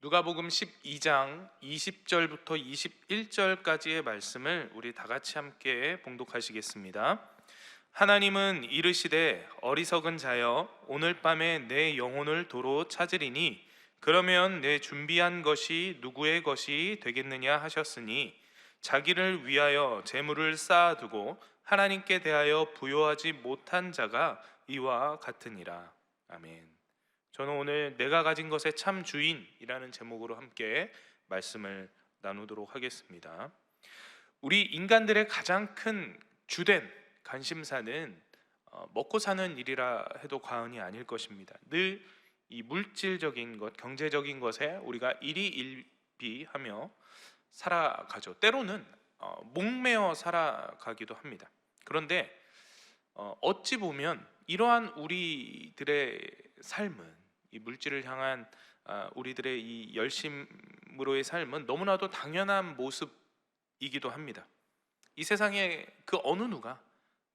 누가복음 12장 20절부터 21절까지의 말씀을 우리 다 같이 함께 봉독하시겠습니다. 하나님은 이르시되 어리석은 자여 오늘 밤에 내 영혼을 도로 찾으리니 그러면 내 준비한 것이 누구의 것이 되겠느냐 하셨으니 자기를 위하여 재물을 쌓아두고 하나님께 대하여 부요하지 못한 자가 이와 같으니라. 아멘. 저는 오늘 내가 가진 것의 참 주인이라는 제목으로 함께 말씀을 나누도록 하겠습니다. 우리 인간들의 가장 큰 주된 관심사는 먹고 사는 일이라 해도 과언이 아닐 것입니다. 늘 이 물질적인 것, 경제적인 것에 우리가 일희일비하며 살아가죠. 때로는 목매어 살아가기도 합니다. 그런데 어찌 보면 이러한 우리들의 삶은 이 물질을 향한 우리들의 이 열심으로의 삶은 너무나도 당연한 모습이기도 합니다. 이 세상에 그 어느 누가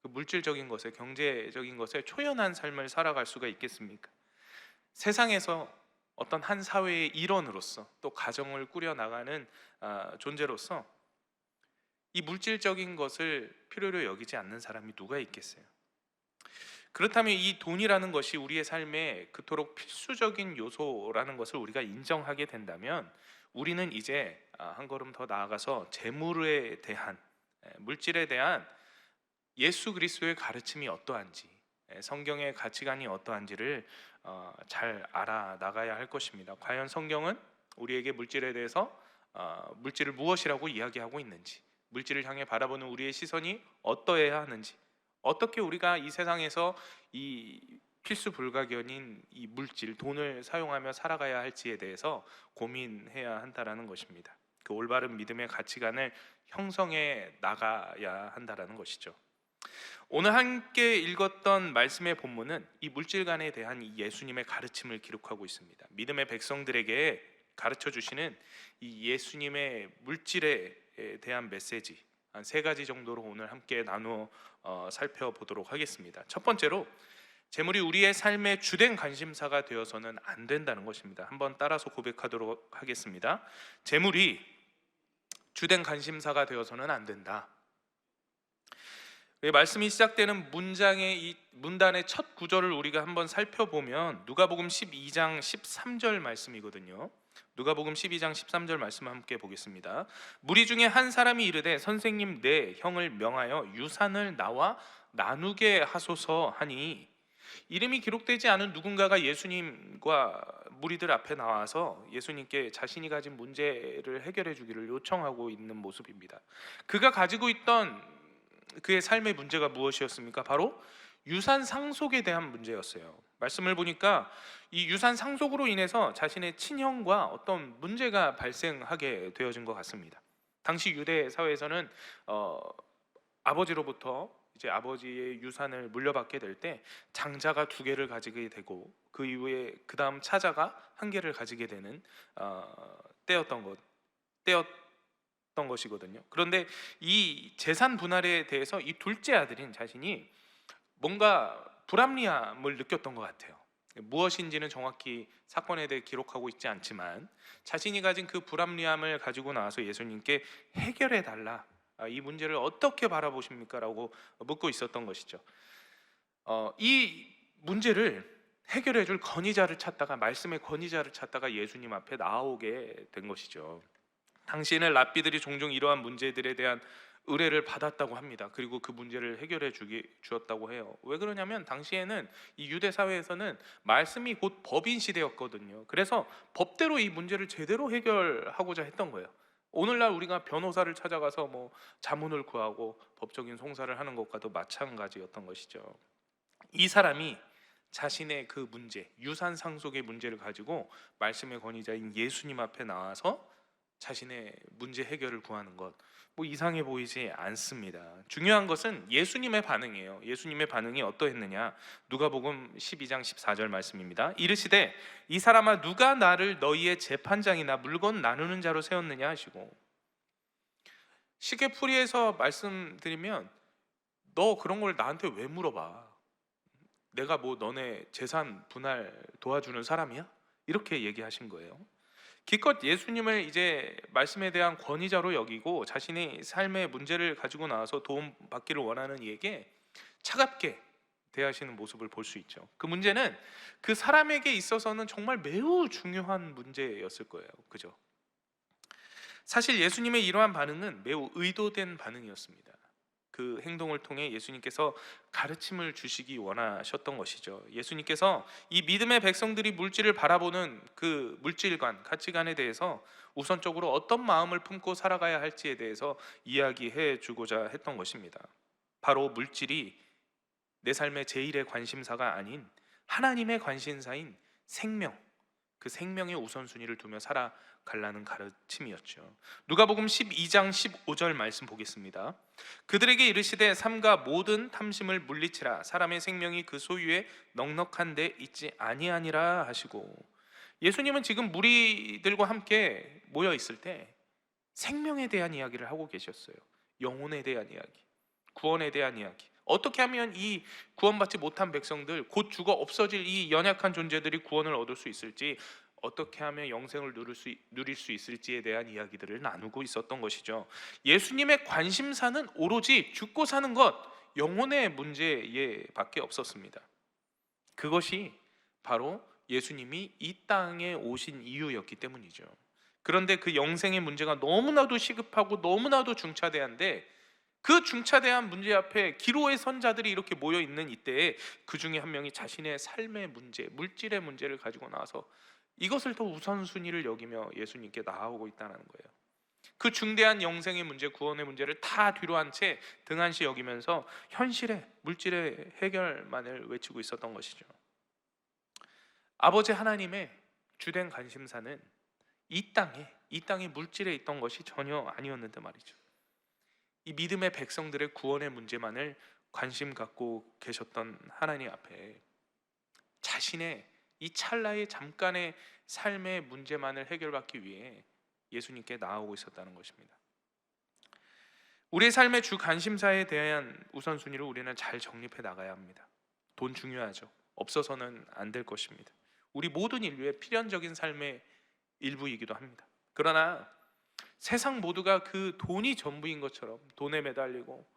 그 물질적인 것에, 경제적인 것에 초연한 삶을 살아갈 수가 있겠습니까? 세상에서 어떤 한 사회의 일원으로서 또 가정을 꾸려 나가는 존재로서 이 물질적인 것을 필요로 여기지 않는 사람이 누가 있겠어요? 그렇다면 이 돈이라는 것이 우리의 삶에 그토록 필수적인 요소라는 것을 우리가 인정하게 된다면 우리는 이제 한 걸음 더 나아가서 재물에 대한, 물질에 대한 예수 그리스도의 가르침이 어떠한지, 성경의 가치관이 어떠한지를 잘 알아나가야 할 것입니다. 과연 성경은 우리에게 물질에 대해서 물질을 무엇이라고 이야기하고 있는지, 물질을 향해 바라보는 우리의 시선이 어떠해야 하는지, 어떻게 우리가 이 세상에서 이 필수 불가결인 이 물질, 돈을 사용하며 살아가야 할지에 대해서 고민해야 한다라는 것입니다. 그 올바른 믿음의 가치관을 형성해 나가야 한다라는 것이죠. 오늘 함께 읽었던 말씀의 본문은 이 물질관에 대한 이 예수님의 가르침을 기록하고 있습니다. 믿음의 백성들에게 가르쳐 주시는 이 예수님의 물질에 대한 메시지 한 세 가지 정도로 오늘 함께 나누어 살펴보도록 하겠습니다. 첫 번째로, 재물이 우리의 삶의 주된 관심사가 되어서는 안 된다는 것입니다. 한번 따라서 고백하도록 하겠습니다. 재물이 주된 관심사가 되어서는 안 된다. 말씀이 시작되는 문장의 이 문단의 첫 구절을 우리가 한번 살펴보면 누가복음 12장 13절 말씀이거든요. 누가복음 12장 13절 말씀 함께 보겠습니다. 무리 중에 한 사람이 이르되 선생님, 내 형을 명하여 유산을 나와 나누게 하소서 하니, 이름이 기록되지 않은 누군가가 예수님과 무리들 앞에 나와서 예수님께 자신이 가진 문제를 해결해 주기를 요청하고 있는 모습입니다. 그가 가지고 있던 그의 삶의 문제가 무엇이었습니까? 바로 유산 상속에 대한 문제였어요. 말씀을 보니까 이 유산 상속으로 인해서 자신의 친형과 어떤 문제가 발생하게 되어진 것 같습니다. 당시 유대 사회에서는 아버지로부터 이제 아버지의 유산을 물려받게 될 때 장자가 두 개를 가지게 되고 그 이후에 그 다음 차자가 한 개를 가지게 되는 때였던 것이거든요. 그런데 이 재산 분할에 대해서 이 둘째 아들인 자신이 뭔가 불합리함을 느꼈던 것 같아요. 무엇인지는 정확히 사건에 대해 기록하고 있지 않지만 자신이 가진 그 불합리함을 가지고 나와서 예수님께 해결해 달라, 이 문제를 어떻게 바라보십니까? 라고 묻고 있었던 것이죠. 이 문제를 해결해 줄 권위자를 찾다가, 말씀의 권위자를 찾다가 예수님 앞에 나오게 된 것이죠. 당시에는 랍비들이 종종 이러한 문제들에 대한 의뢰를 받았다고 합니다. 그리고 그 문제를 해결해 주었다고 해요. 왜 그러냐면 당시에는 이 유대 사회에서는 말씀이 곧 법인 시대였거든요. 그래서 법대로 이 문제를 제대로 해결하고자 했던 거예요. 오늘날 우리가 변호사를 찾아가서 뭐 자문을 구하고 법적인 송사를 하는 것과도 마찬가지였던 것이죠. 이 사람이 자신의 그 문제, 유산 상속의 문제를 가지고 말씀의 권위자인 예수님 앞에 나와서 자신의 문제 해결을 구하는 것, 뭐 이상해 보이지 않습니다. 중요한 것은 예수님의 반응이에요. 예수님의 반응이 어떠했느냐? 누가복음 12장 14절 말씀입니다. 이르시되 이 사람아, 누가 나를 너희의 재판장이나 물건 나누는 자로 세웠느냐 하시고, 쉽게 풀이해서 말씀드리면 너 그런 걸 나한테 왜 물어봐? 내가 뭐 너네 재산 분할 도와주는 사람이야? 이렇게 얘기하신 거예요. 기껏 예수님을 이제 말씀에 대한 권위자로 여기고 자신의 삶의 문제를 가지고 나와서 도움 받기를 원하는 이에게 차갑게 대하시는 모습을 볼 수 있죠. 그 문제는 그 사람에게 있어서는 정말 매우 중요한 문제였을 거예요. 그죠? 사실 예수님의 이러한 반응은 매우 의도된 반응이었습니다. 그 행동을 통해 예수님께서 가르침을 주시기 원하셨던 것이죠. 예수님께서 이 믿음의 백성들이 물질을 바라보는 그 물질관, 가치관에 대해서 우선적으로 어떤 마음을 품고 살아가야 할지에 대해서 이야기해 주고자 했던 것입니다. 바로 물질이 내 삶의 제일의 관심사가 아닌 하나님의 관심사인 생명, 그 생명의 우선순위를 두며 살아가려는 가르침이었죠. 누가복음 12장 15절 말씀 보겠습니다. 그들에게 이르시되 삼가 모든 탐심을 물리치라 사람의 생명이 그 소유에 넉넉한 데 있지 아니하니라 하시고, 예수님은 지금 무리들과 함께 모여 있을 때 생명에 대한 이야기를 하고 계셨어요. 영혼에 대한 이야기, 구원에 대한 이야기. 어떻게 하면 이 구원받지 못한 백성들, 곧 죽어 없어질 이 연약한 존재들이 구원을 얻을 수 있을지, 어떻게 하면 영생을 누릴 수 있을지에 대한 이야기들을 나누고 있었던 것이죠. 예수님의 관심사는 오로지 죽고 사는 것, 영혼의 문제에 밖에 없었습니다. 그것이 바로 예수님이 이 땅에 오신 이유였기 때문이죠. 그런데 그 영생의 문제가 너무나도 시급하고 너무나도 중차대한데, 그 중차대한 문제 앞에 기로의 선자들이 이렇게 모여 있는 이때에 그 중에 한 명이 자신의 삶의 문제, 물질의 문제를 가지고 나와서 이것을 더 우선순위를 여기며 예수님께 나아오고 있다는 거예요. 그 중대한 영생의 문제, 구원의 문제를 다 뒤로 한 채 등한시 여기면서 현실의 물질의 해결만을 외치고 있었던 것이죠. 아버지 하나님의 주된 관심사는 이 땅의 물질에 있던 것이 전혀 아니었는데 말이죠. 이 믿음의 백성들의 구원의 문제만을 관심 갖고 계셨던 하나님 앞에 자신의 이 찰나의 잠깐의 삶의 문제만을 해결받기 위해 예수님께 나아오고 있었다는 것입니다. 우리의 삶의 주 관심사에 대한 우선순위를 우리는 잘 정립해 나가야 합니다. 돈 중요하죠. 없어서는 안 될 것입니다. 우리 모든 인류의 필연적인 삶의 일부이기도 합니다. 그러나 세상 모두가 그 돈이 전부인 것처럼 돈에 매달리고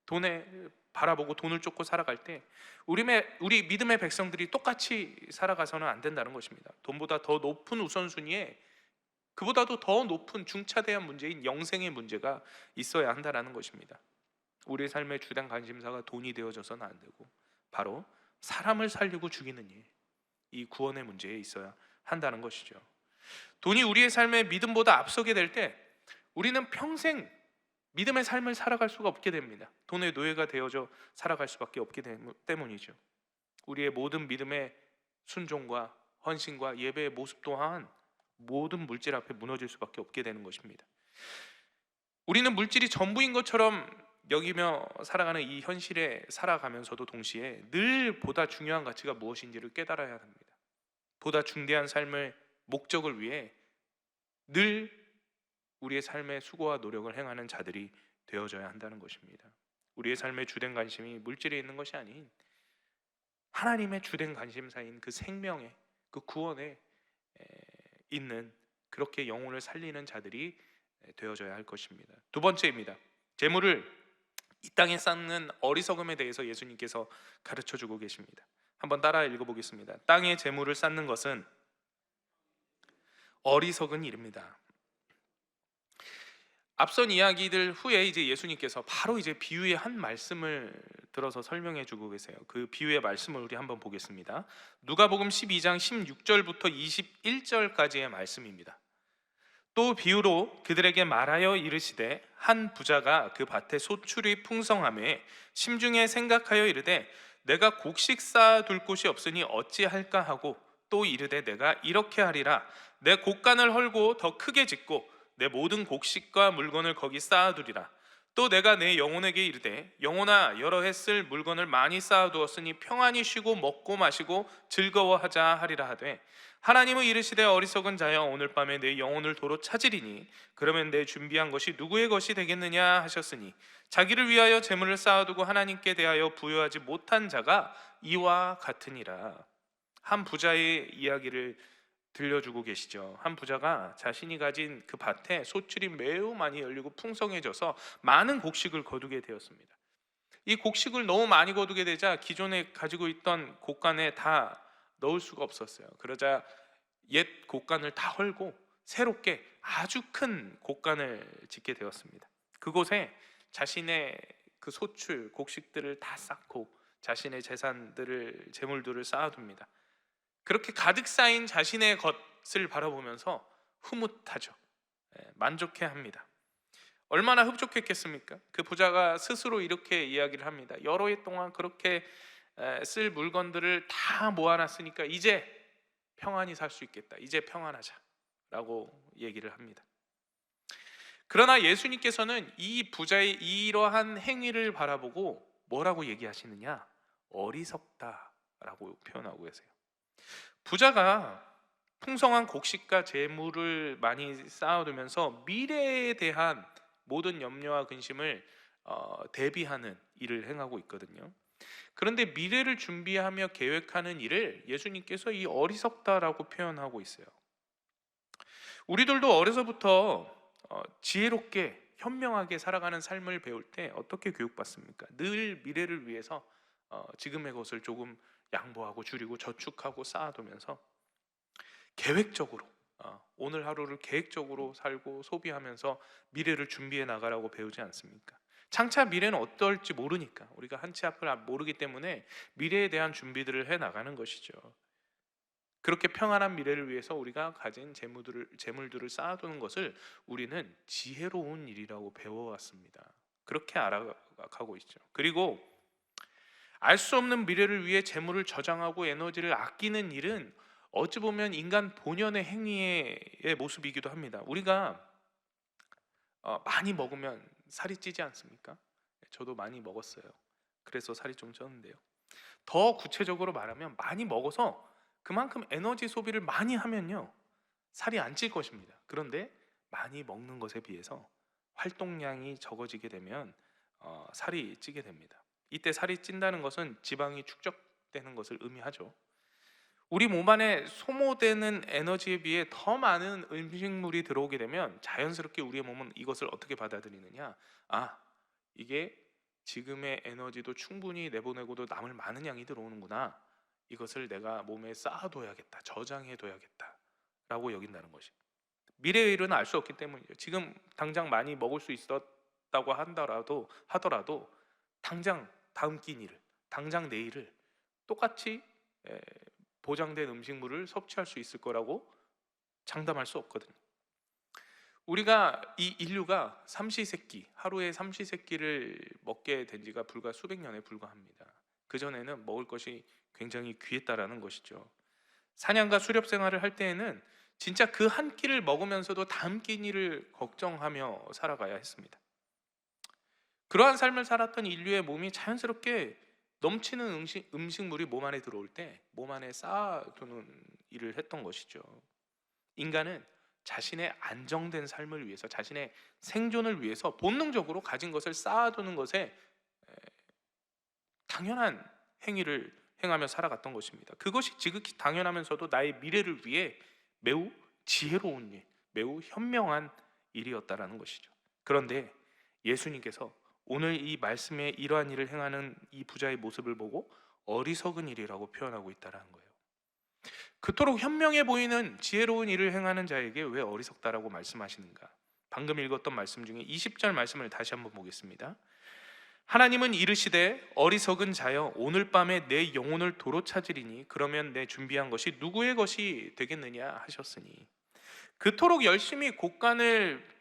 돈에 바라보고 돈을 쫓고 살아갈 때 우리 믿음의 백성들이 똑같이 살아가서는 안 된다는 것입니다. 돈보다 더 높은 우선순위에 그보다도 더 높은 중차대한 문제인 영생의 문제가 있어야 한다는 것입니다. 우리의 삶의 주된 관심사가 돈이 되어져서는 안 되고 바로 사람을 살리고 죽이는 일, 이 구원의 문제에 있어야 한다는 것이죠. 돈이 우리의 삶에 믿음보다 앞서게 될 때 우리는 평생 믿음의 삶을 살아갈 수가 없게 됩니다. 돈의 노예가 되어져 살아갈 수밖에 없기 때문이죠. 우리의 모든 믿음의 순종과 헌신과 예배의 모습 또한 모든 물질 앞에 무너질 수밖에 없게 되는 것입니다. 우리는 물질이 전부인 것처럼 여기며 살아가는 이 현실에 살아가면서도 동시에 늘 보다 중요한 가치가 무엇인지를 깨달아야 합니다. 보다 중대한 삶의 목적을 위해 늘 우리의 삶의 수고와 노력을 행하는 자들이 되어져야 한다는 것입니다. 우리의 삶의 주된 관심이 물질에 있는 것이 아닌 하나님의 주된 관심사인 그 생명의, 그 구원에 있는, 그렇게 영혼을 살리는 자들이 되어져야 할 것입니다. 두 번째입니다. 재물을 이 땅에 쌓는 어리석음에 대해서 예수님께서 가르쳐주고 계십니다. 한번 따라 읽어보겠습니다. 땅에 재물을 쌓는 것은 어리석은 일입니다. 앞선 이야기들 후에 이제 예수님께서 바로 이제 비유의 한 말씀을 들어서 설명해 주고 계세요. 그 비유의 말씀을 우리 한번 보겠습니다. 누가복음 12장 16절부터 21절까지의 말씀입니다. 또 비유로 그들에게 말하여 이르시되 한 부자가 그 밭에 소출이 풍성하매 심중에 생각하여 이르되 내가 곡식 쌓아둘 곳이 없으니 어찌할까 하고 또 이르되 내가 이렇게 하리라 내 곡간을 헐고 더 크게 짓고 내 모든 곡식과 물건을 거기 쌓아두리라. 또 내가 내 영혼에게 이르되 영혼아 여러 해 쓸 물건을 많이 쌓아두었으니 평안히 쉬고 먹고 마시고 즐거워하자 하리라 하되 하나님은 이르시되 어리석은 자여 오늘 밤에 내 영혼을 도로 찾으리니 그러면 내 준비한 것이 누구의 것이 되겠느냐 하셨으니 자기를 위하여 재물을 쌓아두고 하나님께 대하여 부여하지 못한 자가 이와 같으니라. 한 부자의 이야기를 들려주고 계시죠. 한 부자가 자신이 가진 그 밭에 소출이 매우 많이 열리고 풍성해져서 많은 곡식을 거두게 되었습니다. 이 곡식을 너무 많이 거두게 되자 기존에 가지고 있던 곡간에 다 넣을 수가 없었어요. 그러자 옛 곡간을 다 헐고 새롭게 아주 큰 곡간을 짓게 되었습니다. 그곳에 자신의 그 소출 곡식들을 다 쌓고 자신의 재물들을 쌓아둡니다. 그렇게 가득 쌓인 자신의 것을 바라보면서 흐뭇하죠. 만족해합니다. 얼마나 흡족했겠습니까? 그 부자가 스스로 이렇게 이야기를 합니다. 여러 해 동안 그렇게 쓸 물건들을 다 모아놨으니까 이제 평안히 살 수 있겠다. 이제 평안하자라고 얘기를 합니다. 그러나 예수님께서는 이 부자의 이러한 행위를 바라보고 뭐라고 얘기하시느냐? 어리석다라고 표현하고 계세요. 부자가 풍성한 곡식과 재물을 많이 쌓아두면서 미래에 대한 모든 염려와 근심을 대비하는 일을 행하고 있거든요. 그런데 미래를 준비하며 계획하는 일을 예수님께서 이 어리석다라고 표현하고 있어요. 우리들도 어려서부터 지혜롭게 현명하게 살아가는 삶을 배울 때 어떻게 교육받습니까? 늘 미래를 위해서 지금의 것을 조금 양보하고 줄이고 저축하고 쌓아두면서 계획적으로 오늘 하루를 계획적으로 살고 소비하면서 미래를 준비해 나가라고 배우지 않습니까? 장차 미래는 어떨지 모르니까 우리가 한치 앞을 모르기 때문에 미래에 대한 준비들을 해 나가는 것이죠. 그렇게 평안한 미래를 위해서 우리가 가진 재물들을 쌓아두는 것을 우리는 지혜로운 일이라고 배워왔습니다. 그렇게 알아가고 있죠. 그리고 알 수 없는 미래를 위해 재물을 저장하고 에너지를 아끼는 일은 어찌 보면 인간 본연의 행위의 모습이기도 합니다. 우리가 많이 먹으면 살이 찌지 않습니까? 저도 많이 먹었어요. 그래서 살이 좀 쪘는데요. 더 구체적으로 말하면 많이 먹어서 그만큼 에너지 소비를 많이 하면요 살이 안 찔 것입니다. 그런데 많이 먹는 것에 비해서 활동량이 적어지게 되면 살이 찌게 됩니다. 이때 살이 찐다는 것은 지방이 축적되는 것을 의미하죠. 우리 몸 안에 소모되는 에너지에 비해 더 많은 음식물이 들어오게 되면 자연스럽게 우리의 몸은 이것을 어떻게 받아들이느냐? 이게 지금의 에너지도 충분히 내보내고도 남을 많은 양이 들어오는구나. 이것을 내가 몸에 쌓아둬야겠다, 저장해둬야겠다 라고 여긴다는 것이. 미래의 일은 알 수 없기 때문이죠. 지금 당장 많이 먹을 수 있었다고 하더라도 당장 다음 끼니를, 당장 내일을 똑같이 보장된 음식물을 섭취할 수 있을 거라고 장담할 수 없거든요. 우리가 이 인류가 삼시세끼, 하루에 삼시세끼를 먹게 된 지가 불과 수백 년에 불과합니다. 그전에는 먹을 것이 굉장히 귀했다라는 것이죠. 사냥과 수렵 생활을 할 때에는 진짜 그 한 끼를 먹으면서도 다음 끼니를 걱정하며 살아가야 했습니다. 그러한 삶을 살았던 인류의 몸이 자연스럽게 넘치는 음식물이 몸 안에 들어올 때 몸 안에 쌓아두는 일을 했던 것이죠. 인간은 자신의 안정된 삶을 위해서, 자신의 생존을 위해서 본능적으로 가진 것을 쌓아두는 것에 당연한 행위를 행하며 살아갔던 것입니다. 그것이 지극히 당연하면서도 나의 미래를 위해 매우 지혜로운 일, 매우 현명한 일이었다라는 것이죠. 그런데 예수님께서 오늘 이 말씀에 이러한 일을 행하는 이 부자의 모습을 보고 어리석은 일이라고 표현하고 있다는 거예요. 그토록 현명해 보이는 지혜로운 일을 행하는 자에게 왜 어리석다라고 말씀하시는가? 방금 읽었던 말씀 중에 20절 말씀을 다시 한번 보겠습니다. 하나님은 이르시되 어리석은 자여 오늘 밤에 내 영혼을 도로 찾으리니 그러면 내 준비한 것이 누구의 것이 되겠느냐 하셨으니, 그토록 열심히 곡간을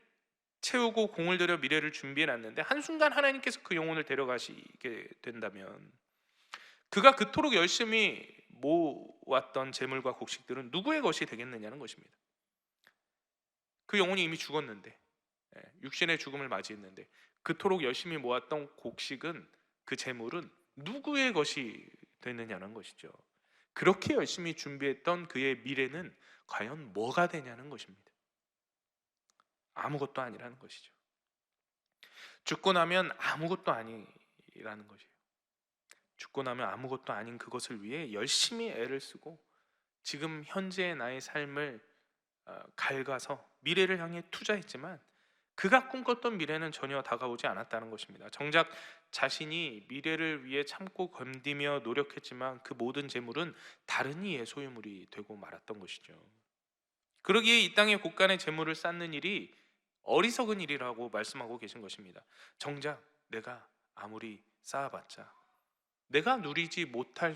채우고 공을 들여 미래를 준비해 놨는데 한순간 하나님께서 그 영혼을 데려가시게 된다면 그가 그토록 열심히 모았던 재물과 곡식들은 누구의 것이 되겠느냐는 것입니다. 그 영혼이 이미 죽었는데, 육신의 죽음을 맞이했는데 그토록 열심히 모았던 곡식은, 그 재물은 누구의 것이 되느냐는 것이죠. 그렇게 열심히 준비했던 그의 미래는 과연 뭐가 되냐는 것입니다. 아무것도 아니라는 것이죠. 죽고 나면 아무것도 아니라는 것이에요. 죽고 나면 아무것도 아닌 그것을 위해 열심히 애를 쓰고 지금 현재의 나의 삶을 갉아서 미래를 향해 투자했지만 그가 꿈꿨던 미래는 전혀 다가오지 않았다는 것입니다. 정작 자신이 미래를 위해 참고 견디며 노력했지만 그 모든 재물은 다른 이의 소유물이 되고 말았던 것이죠. 그러기에 이 땅에 곳간의 재물을 쌓는 일이 어리석은 일이라고 말씀하고 계신 것입니다. 정작 내가 아무리 쌓아봤자 내가 누리지 못할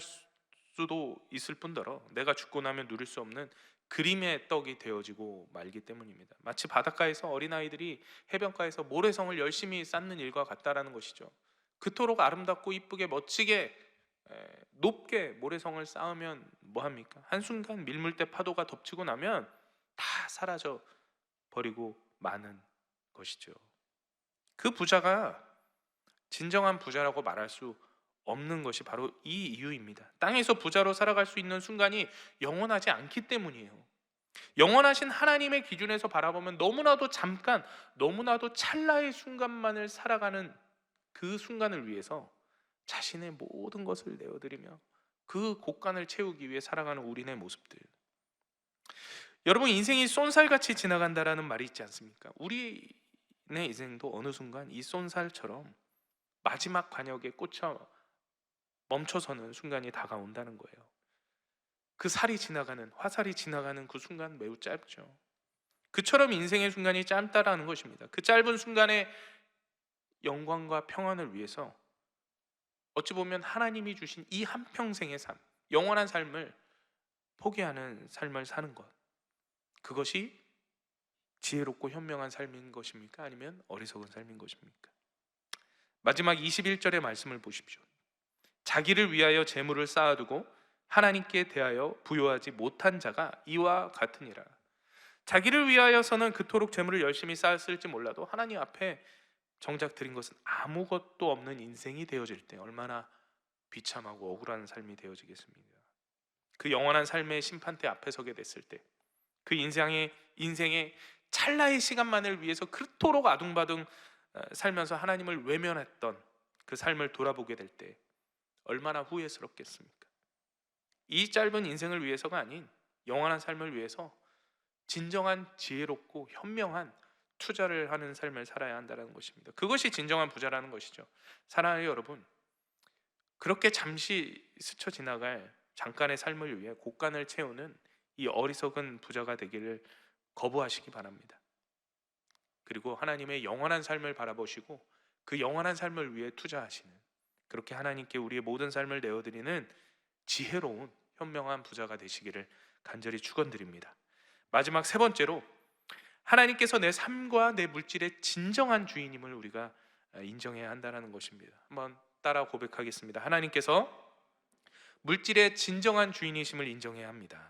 수도 있을 뿐더러 내가 죽고 나면 누릴 수 없는 그림의 떡이 되어지고 말기 때문입니다. 마치 바닷가에서 어린아이들이 해변가에서 모래성을 열심히 쌓는 일과 같다라는 것이죠. 그토록 아름답고 이쁘게 멋지게 높게 모래성을 쌓으면 뭐합니까? 한순간 밀물대 파도가 덮치고 나면 다 사라져 버리고 마는 것이죠. 그 부자가 진정한 부자라고 말할 수 없는 것이 바로 이 이유입니다. 땅에서 부자로 살아갈 수 있는 순간이 영원하지 않기 때문이에요. 영원하신 하나님의 기준에서 바라보면 너무나도 잠깐, 너무나도 찰나의 순간만을 살아가는 그 순간을 위해서 자신의 모든 것을 내어드리며 그 곳간을 채우기 위해 살아가는 우리네 모습들. 여러분, 인생이 쏜살같이 지나간다라는 말이 있지 않습니까? 우리네 인생도 어느 순간 이 쏜살처럼 마지막 관역에 꽂혀 멈춰서는 순간이 다가온다는 거예요. 그 살이 지나가는, 화살이 지나가는 그 순간 매우 짧죠. 그처럼 인생의 순간이 짧다라는 것입니다. 그 짧은 순간의 영광과 평안을 위해서 어찌 보면 하나님이 주신 이 한평생의 삶, 영원한 삶을 포기하는 삶을 사는 것, 그것이 지혜롭고 현명한 삶인 것입니까? 아니면 어리석은 삶인 것입니까? 마지막 21절의 말씀을 보십시오. 자기를 위하여 재물을 쌓아두고 하나님께 대하여 부요하지 못한 자가 이와 같으니라. 자기를 위하여서는 그토록 재물을 열심히 쌓았을지 몰라도 하나님 앞에 정작 드린 것은 아무것도 없는 인생이 되어질 때 얼마나 비참하고 억울한 삶이 되어지겠습니까? 그 영원한 삶의 심판대 앞에 서게 됐을 때 그 인생의 찰나의 시간만을 위해서 그토록 아둥바둥 살면서 하나님을 외면했던 그 삶을 돌아보게 될 때 얼마나 후회스럽겠습니까? 이 짧은 인생을 위해서가 아닌 영원한 삶을 위해서 진정한 지혜롭고 현명한 투자를 하는 삶을 살아야 한다는 것입니다. 그것이 진정한 부자라는 것이죠. 사랑하는 여러분, 그렇게 잠시 스쳐 지나갈 잠깐의 삶을 위해 곳간을 채우는 이 어리석은 부자가 되기를 거부하시기 바랍니다. 그리고 하나님의 영원한 삶을 바라보시고 그 영원한 삶을 위해 투자하시는, 그렇게 하나님께 우리의 모든 삶을 내어드리는 지혜로운 현명한 부자가 되시기를 간절히 축원드립니다. 마지막 세 번째로, 하나님께서 내 삶과 내 물질의 진정한 주인임을 우리가 인정해야 한다는 것입니다. 한번 따라 고백하겠습니다. 하나님께서 물질의 진정한 주인이심을 인정해야 합니다.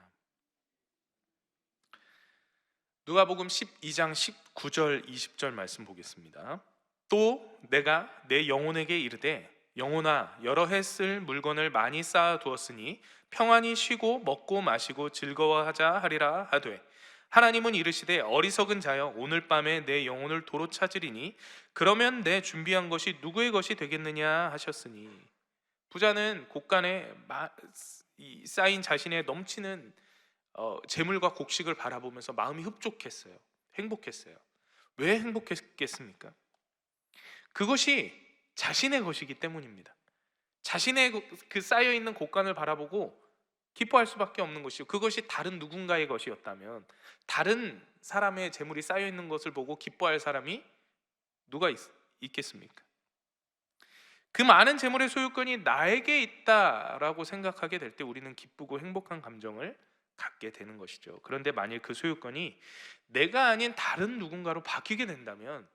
누가복음 12장 19절 20절 말씀 보겠습니다. 또 내가 내 영혼에게 이르되 영혼아, 여러 해 쓸 물건을 많이 쌓아 두었으니 평안히 쉬고 먹고 마시고 즐거워하자 하리라 하되, 하나님은 이르시되 어리석은 자여, 오늘 밤에 내 영혼을 도로 찾으리니 그러면 내 준비한 것이 누구의 것이 되겠느냐 하셨으니. 부자는 곳간에 쌓인 자신의 넘치는 재물과 곡식을 바라보면서 마음이 흡족했어요. 행복했어요. 왜 행복했겠습니까? 그것이 자신의 것이기 때문입니다. 자신의 그 쌓여있는 곳간을 바라보고 기뻐할 수밖에 없는 것이요, 그것이 다른 누군가의 것이었다면, 다른 사람의 재물이 쌓여있는 것을 보고 기뻐할 사람이 누가 있겠습니까? 그 많은 재물의 소유권이 나에게 있다라고 생각하게 될 때 우리는 기쁘고 행복한 감정을 갖게 되는 것이죠. 그런데 만일 그 소유권이 내가 아닌 다른 누군가로 바뀌게 된다면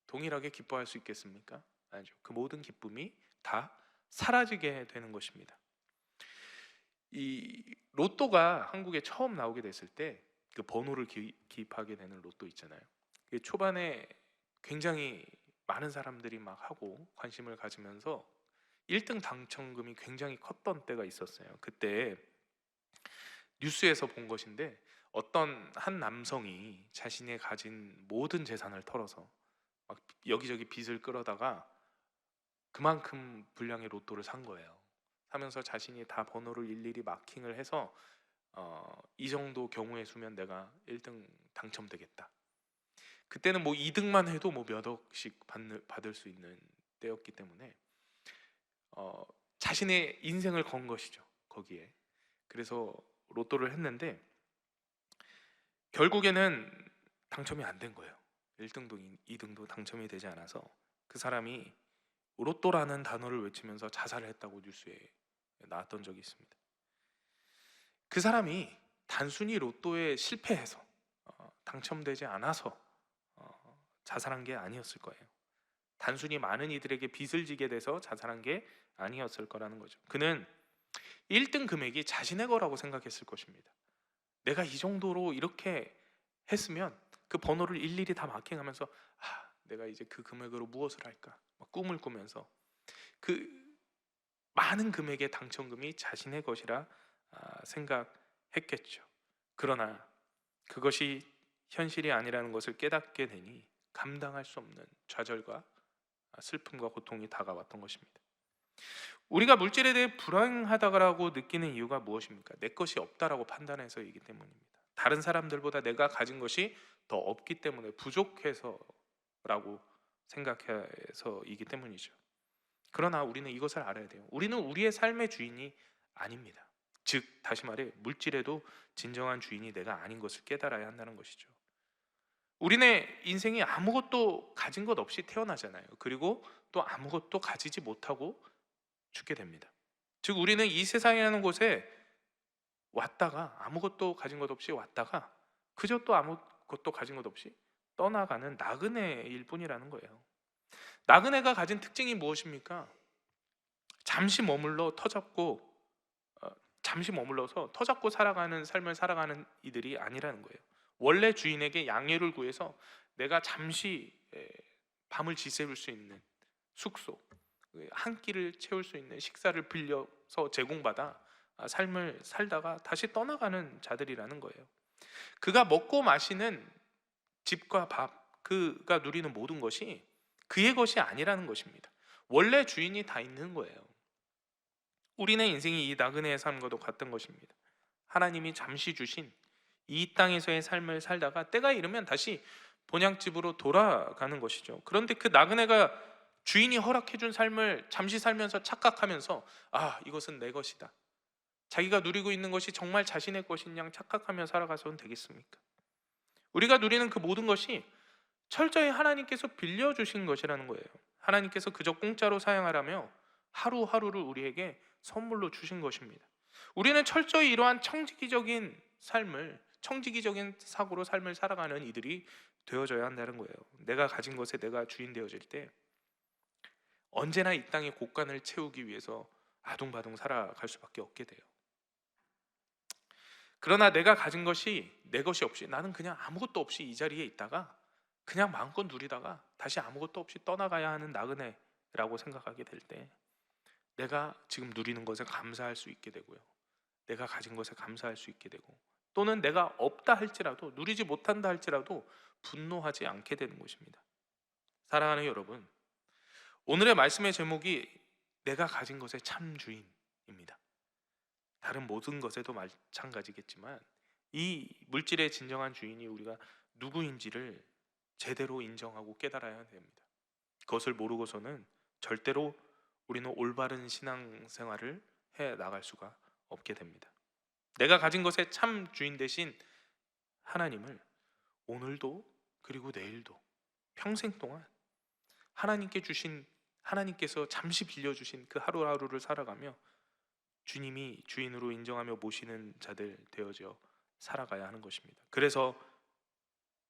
동일하게 기뻐할 수 있겠습니까? 아니죠. 그 모든 기쁨이 다 사라지게 되는 것입니다. 이 로또가 한국에 처음 나오게 됐을 때 그 번호를 기입하게 되는 로또 있잖아요. 초반에 굉장히 많은 사람들이 막 하고 관심을 가지면서 1등 당첨금이 굉장히 컸던 때가 있었어요. 그때 뉴스에서 본 것인데, 어떤 한 남성이 자신이 가진 모든 재산을 털어서 막 여기저기 빚을 끌어다가 그만큼 분량의 로또를 산 거예요. 사면서 자신이 다 번호를 일일이 마킹을 해서 이 정도 경우의 수면 내가 1등 당첨되겠다. 그때는 뭐 2등만 해도 뭐 몇 억씩 받을 수 있는 때였기 때문에 자신의 인생을 건 것이죠, 거기에. 그래서 로또를 했는데 결국에는 당첨이 안 된 거예요. 1등도 2등도 당첨이 되지 않아서 그 사람이 로또라는 단어를 외치면서 자살을 했다고 뉴스에 나왔던 적이 있습니다. 그 사람이 단순히 로또에 실패해서 당첨되지 않아서 자살한 게 아니었을 거예요. 단순히 많은 이들에게 빚을 지게 돼서 자살한 게 아니었을 거라는 거죠. 그는 1등 금액이 자신의 거라고 생각했을 것입니다. 내가 이 정도로 이렇게 했으면 그 번호를 일일이 다 마킹하면서 내가 이제 그 금액으로 무엇을 할까 꿈을 꾸면서 그 많은 금액의 당첨금이 자신의 것이라 생각했겠죠. 그러나 그것이 현실이 아니라는 것을 깨닫게 되니 감당할 수 없는 좌절과 슬픔과 고통이 다가왔던 것입니다. 우리가 물질에 대해 불행하다고 느끼는 이유가 무엇입니까? 내 것이 없다라고 판단해서이기 때문입니다. 다른 사람들보다 내가 가진 것이 더 없기 때문에, 부족해서라고 생각해서이기 때문이죠. 그러나 우리는 이것을 알아야 돼요. 우리는 우리의 삶의 주인이 아닙니다. 즉 다시 말해 물질에도 진정한 주인이 내가 아닌 것을 깨달아야 한다는 것이죠. 우리는 인생이 아무것도 가진 것 없이 태어나잖아요. 그리고 또 아무것도 가지지 못하고 죽게 됩니다. 즉 우리는 이 세상이라는 곳에 왔다가 아무것도 가진 것 없이 왔다가 그저 또 아무것도 가진 것 없이 떠나가는 나그네일 뿐이라는 거예요. 나그네가 가진 특징이 무엇입니까? 잠시 머물러서 터잡고 살아가는 삶을 살아가는 이들이 아니라는 거예요. 원래 주인에게 양해를 구해서 내가 잠시 밤을 지새울 수 있는 숙소, 한 끼를 채울 수 있는 식사를 빌려서 제공받아 삶을 살다가 다시 떠나가는 자들이라는 거예요. 그가 먹고 마시는 집과 밥, 그가 누리는 모든 것이 그의 것이 아니라는 것입니다. 원래 주인이 다 있는 거예요. 우리네 인생이 이 나그네의 삶과도 같은 것입니다. 하나님이 잠시 주신 이 땅에서의 삶을 살다가 때가 이르면 다시 본향집으로 돌아가는 것이죠. 그런데 그 나그네가 주인이 허락해준 삶을 잠시 살면서 착각하면서 이것은 내 것이다, 자기가 누리고 있는 것이 정말 자신의 것인 양 착각하며 살아가서는 되겠습니까? 우리가 누리는 그 모든 것이 철저히 하나님께서 빌려주신 것이라는 거예요. 하나님께서 그저 공짜로 사용하라며 하루하루를 우리에게 선물로 주신 것입니다. 우리는 철저히 이러한 청지기적인 사고로 삶을 살아가는 이들이 되어져야 한다는 거예요. 내가 가진 것에 내가 주인 되어질 때 언제나 이 땅의 곳간을 채우기 위해서 아둥바둥 살아갈 수밖에 없게 돼요. 그러나 내가 가진 것이 내 것이 없이 나는 그냥 아무것도 없이 이 자리에 있다가 그냥 마음껏 누리다가 다시 아무것도 없이 떠나가야 하는 나그네라고 생각하게 될 때 내가 지금 누리는 것에 감사할 수 있게 되고요, 내가 가진 것에 감사할 수 있게 되고, 또는 내가 없다 할지라도, 누리지 못한다 할지라도 분노하지 않게 되는 것입니다. 사랑하는 여러분, 오늘의 말씀의 제목이 내가 가진 것의 참 주인입니다. 다른 모든 것에도 마찬가지겠지만 이 물질의 진정한 주인이 우리가 누구인지를 제대로 인정하고 깨달아야 됩니다. 그것을 모르고서는 절대로 우리는 올바른 신앙생활을 해 나갈 수가 없게 됩니다. 내가 가진 것의 참 주인 되신 하나님을 오늘도 그리고 내일도 평생 동안 하나님께서 잠시 빌려주신 그 하루하루를 살아가며 주님이 주인으로 인정하며 모시는 자들 되어져 살아가야 하는 것입니다. 그래서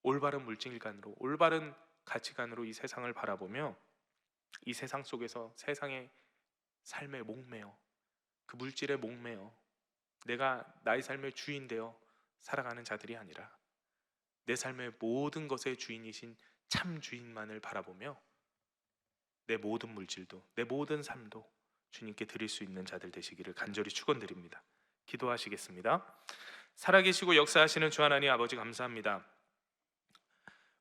올바른 물질관으로, 올바른 가치관으로 이 세상을 바라보며 이 세상 속에서 세상의 삶에 목매어, 그 물질에 목매어 내가 나의 삶의 주인 되어 살아가는 자들이 아니라 내 삶의 모든 것의 주인이신 참 주인만을 바라보며 내 모든 물질도, 내 모든 삶도 주님께 드릴 수 있는 자들 되시기를 간절히 축원드립니다. 기도하시겠습니다. 살아계시고 역사하시는 주 하나님 아버지, 감사합니다.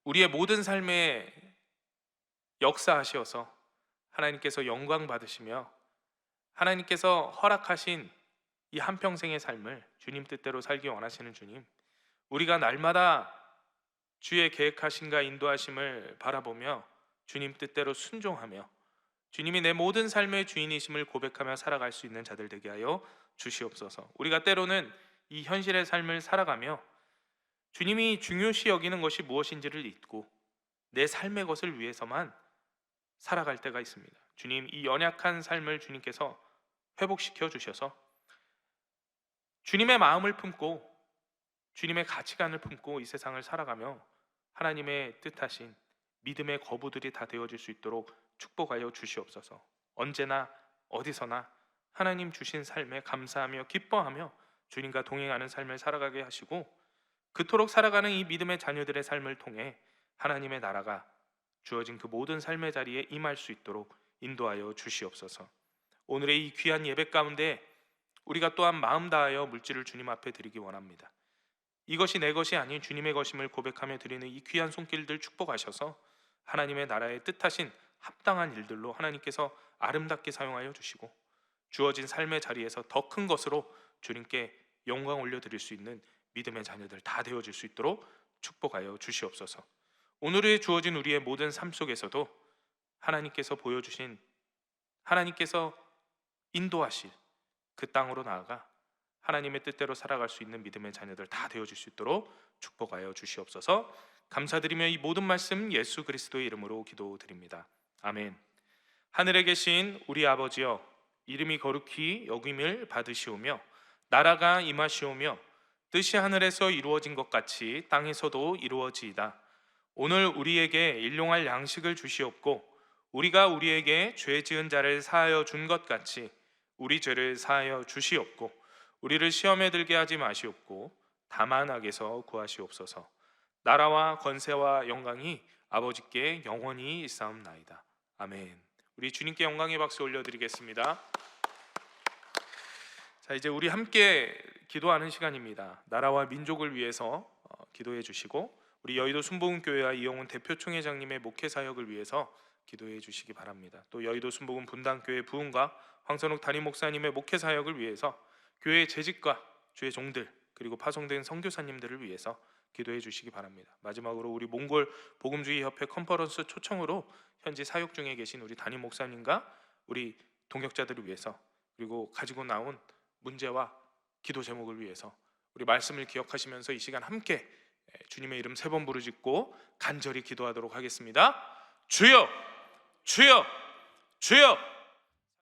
우리의 모든 삶에 역사하시어서 하나님께서 영광 받으시며 하나님께서 허락하신 이 한평생의 삶을 주님 뜻대로 살기 원하시는 주님, 우리가 날마다 주의 계획하심과 인도하심을 바라보며 주님 뜻대로 순종하며 주님이 내 모든 삶의 주인이심을 고백하며 살아갈 수 있는 자들 되게 하여 주시옵소서. 우리가 때로는 이 현실의 삶을 살아가며 주님이 중요시 여기는 것이 무엇인지를 잊고 내 삶의 것을 위해서만 살아갈 때가 있습니다. 주님, 이 연약한 삶을 주님께서 회복시켜 주셔서 주님의 마음을 품고 주님의 가치관을 품고 이 세상을 살아가며 하나님의 뜻하신 믿음의 거부들이 다 되어질 수 있도록 축복하여 주시옵소서. 언제나 어디서나 하나님 주신 삶에 감사하며 기뻐하며 주님과 동행하는 삶을 살아가게 하시고, 그토록 살아가는 이 믿음의 자녀들의 삶을 통해 하나님의 나라가 주어진 그 모든 삶의 자리에 임할 수 있도록 인도하여 주시옵소서. 오늘의 이 귀한 예배 가운데 우리가 또한 마음 다하여 물질을 주님 앞에 드리기 원합니다. 이것이 내 것이 아닌 주님의 것임을 고백하며 드리는 이 귀한 손길들 축복하셔서 하나님의 나라의 뜻하신 합당한 일들로 하나님께서 아름답게 사용하여 주시고, 주어진 삶의 자리에서 더 큰 것으로 주님께 영광 올려드릴 수 있는 믿음의 자녀들 다 되어질 수 있도록 축복하여 주시옵소서. 오늘의 주어진 우리의 모든 삶 속에서도 하나님께서 보여주신, 하나님께서 인도하실 그 땅으로 나아가 하나님의 뜻대로 살아갈 수 있는 믿음의 자녀들 다 되어질 수 있도록 축복하여 주시옵소서. 감사드리며 이 모든 말씀 예수 그리스도의 이름으로 기도드립니다. 아멘. 하늘에 계신 우리 아버지여, 이름이 거룩히 여김을 받으시오며 나라가 임하시오며 뜻이 하늘에서 이루어진 것 같이 땅에서도 이루어지이다. 오늘 우리에게 일용할 양식을 주시옵고 우리가 우리에게 죄 지은 자를 사하여 준 것 같이 우리 죄를 사하여 주시옵고 우리를 시험에 들게 하지 마시옵고 다만 악에서 구하시옵소서. 나라와 권세와 영광이 아버지께 영원히 있사옵나이다. 아멘. 우리 주님께 영광의 박수 올려드리겠습니다. 자, 이제 우리 함께 기도하는 시간입니다. 나라와 민족을 위해서 기도해 주시고, 우리 여의도 순복음교회와 이영훈 대표 총회장님의 목회 사역을 위해서 기도해 주시기 바랍니다. 또 여의도 순복음 분당교회 부흥과 황선욱 담임 목사님의 목회 사역을 위해서 교회의 재직과 주의 종들 그리고 파송된 선교사님들을 위해서 기도해 주시기 바랍니다. 마지막으로 우리 몽골 복음주의 협회 컨퍼런스 초청으로 현지 사역 중에 계신 우리 담임 목사님과 우리 동역자들을 위해서, 그리고 가지고 나온 문제와 기도 제목을 위해서 우리 말씀을 기억하시면서 이 시간 함께 주님의 이름 3번 부르짖고 간절히 기도하도록 하겠습니다. 주여, 주여, 주여.